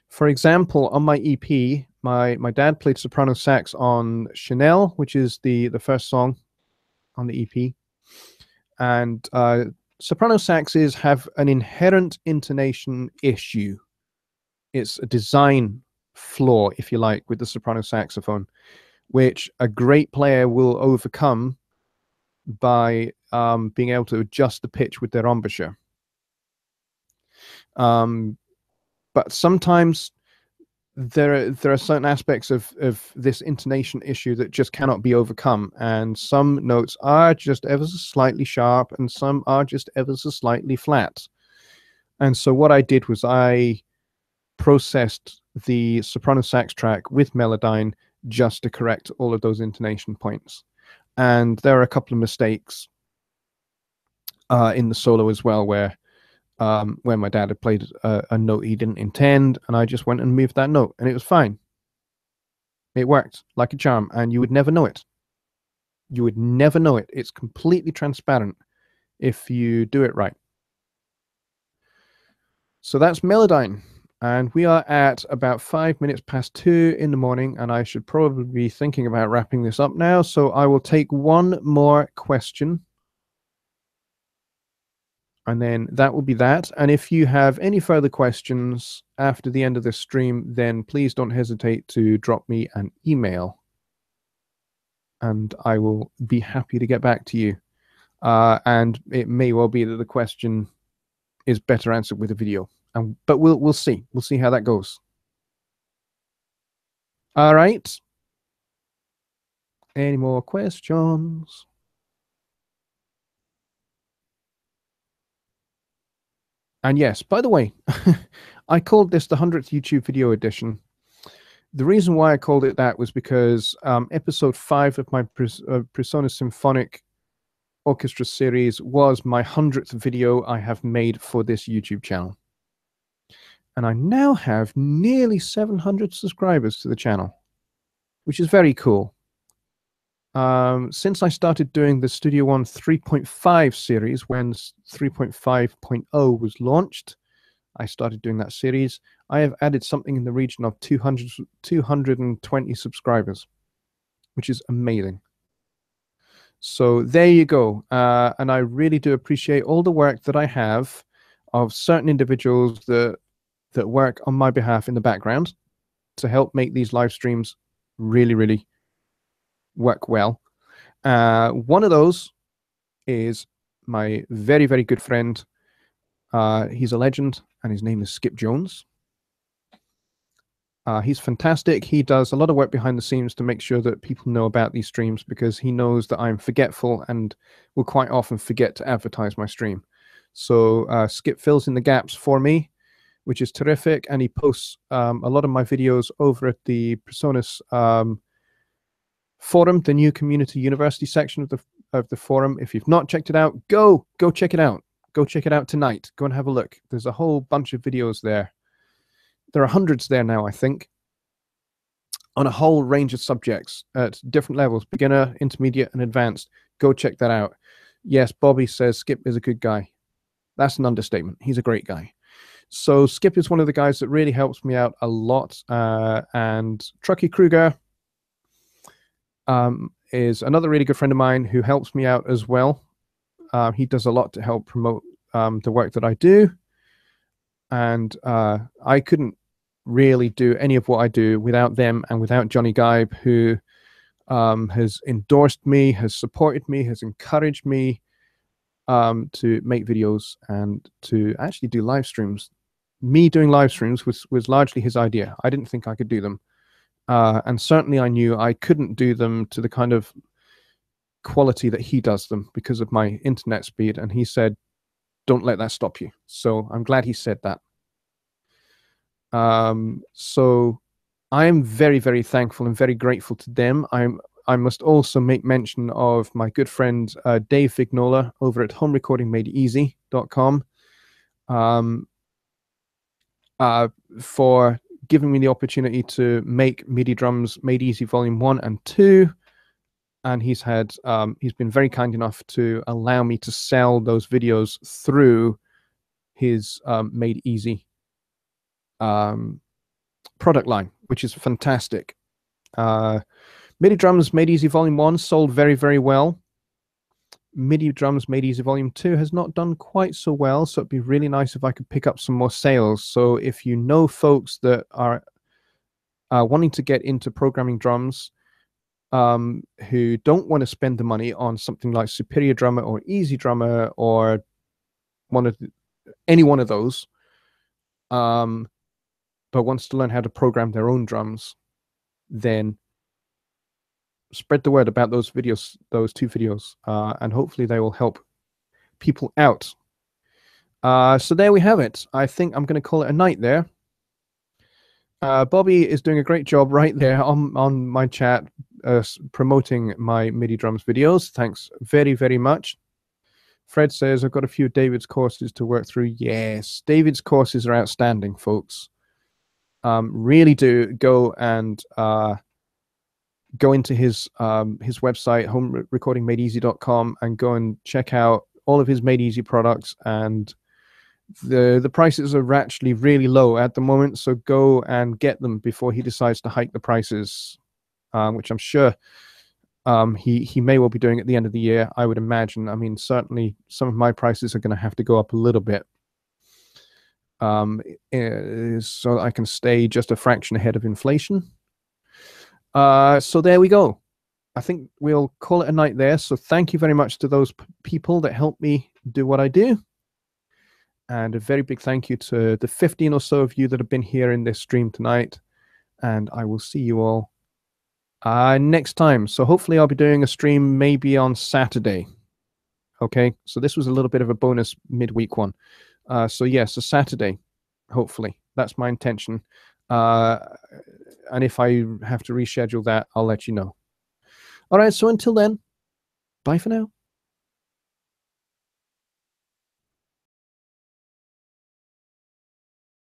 For example, on my EP, my dad played soprano sax on Chanel, which is the first song on the EP. And soprano saxes have an inherent intonation issue. It's a design flaw, if you like, with the soprano saxophone, which a great player will overcome by being able to adjust the pitch with their embouchure. But sometimes there are certain aspects of this intonation issue that just cannot be overcome, and some notes are just ever so slightly sharp and some are just ever so slightly flat. And so what I did was I processed the soprano sax track with Melodyne just to correct all of those intonation points. And there are a couple of mistakes in the solo as well, where my dad had played a note he didn't intend, and I just went and moved that note, and it was fine. It worked like a charm, and you would never know it. You would never know it. It's completely transparent if you do it right. So that's Melodyne. And we are at about 5 minutes past 2 in the morning, and I should probably be thinking about wrapping this up now. So I will take one more question, and then that will be that. And if you have any further questions after the end of this stream, then please don't hesitate to drop me an email, and I will be happy to get back to you. And it may well be that the question is better answered with a video. But we'll see. We'll see how that goes. All right. Any more questions? And yes, by the way, I called this the 100th YouTube video edition. The reason why I called it that was because episode 5 of my Persona Symphonic Orchestra series was my 100th video I have made for this YouTube channel. And I now have nearly 700 subscribers to the channel, which is very cool. Since I started doing the Studio One 3.5 series, when 3.5.0 was launched, I started doing that series. I have added something in the region of 220 subscribers, which is amazing. So there you go. And I really do appreciate all the work that I have of certain individuals that work on my behalf in the background to help make these live streams really, really work well. One of those is my very, very good friend. He's a legend, and his name is Skip Jones. He's fantastic. He does a lot of work behind the scenes to make sure that people know about these streams, because he knows that I'm forgetful and will quite often forget to advertise my stream. So Skip fills in the gaps for me, which is terrific. And he posts a lot of my videos over at the Personas forum, the new community university section of the forum. If you've not checked it out, go check it out. Go check it out tonight. Go and have a look. There's a whole bunch of videos there. There are hundreds there now, I think, on a whole range of subjects at different levels, beginner, intermediate, and advanced. Go check that out. Yes, Bobby says Skip is a good guy. That's an understatement. He's a great guy. So Skip is one of the guys that really helps me out a lot. And Truckee Kruger is another really good friend of mine who helps me out as well. He does a lot to help promote the work that I do. And I couldn't really do any of what I do without them and without Johnny Gibe, who has endorsed me, has supported me, has encouraged me to make videos and to actually do live streams. Me doing live streams was largely his idea. I didn't think I could do them. And certainly I knew I couldn't do them to the kind of quality that he does them because of my internet speed. And he said, don't let that stop you. So I'm glad he said that. So I am very, very thankful and very grateful to them. I must also make mention of my good friend Dave Vignola over at homerecordingmadeeasy.com for giving me the opportunity to make MIDI drums Made Easy Volume 1 and 2. And he's been very kind enough to allow me to sell those videos through his Made Easy product line, which is fantastic. MIDI drums Made Easy Volume 1 sold very, very well. MIDI drums Made Easy Volume 2 has not done quite so well, so it'd be really nice if I could pick up some more sales. So if you know folks that are wanting to get into programming drums, who don't want to spend the money on something like Superior Drummer or Easy Drummer or any one of those, but wants to learn how to program their own drums, then spread the word about those videos, those 2 videos, and hopefully they will help people out. So there we have it. I think I'm going to call it a night there. Bobby is doing a great job right there on my chat, promoting my MIDI drums videos. Thanks very, very much. Fred says, I've got a few of David's courses to work through. Yes, David's courses are outstanding, folks. Really do go and go into his website, homerecordingmadeeasy.com, and go and check out all of his Made Easy products. And the prices are actually really low at the moment, so go and get them before he decides to hike the prices, which I'm sure he may well be doing at the end of the year, I would imagine. I mean, certainly some of my prices are going to have to go up a little bit, so that I can stay just a fraction ahead of inflation. So there we go. I think we'll call it a night there. So thank you very much to those people that helped me do what I do. And a very big thank you to the 15 or so of you that have been here in this stream tonight. And I will see you all next time. So hopefully I'll be doing a stream maybe on Saturday. Okay, so this was a little bit of a bonus midweek one. So yes, a Saturday, hopefully. That's my intention. And if I have to reschedule that, I'll let you know. All right, so until then, bye for now.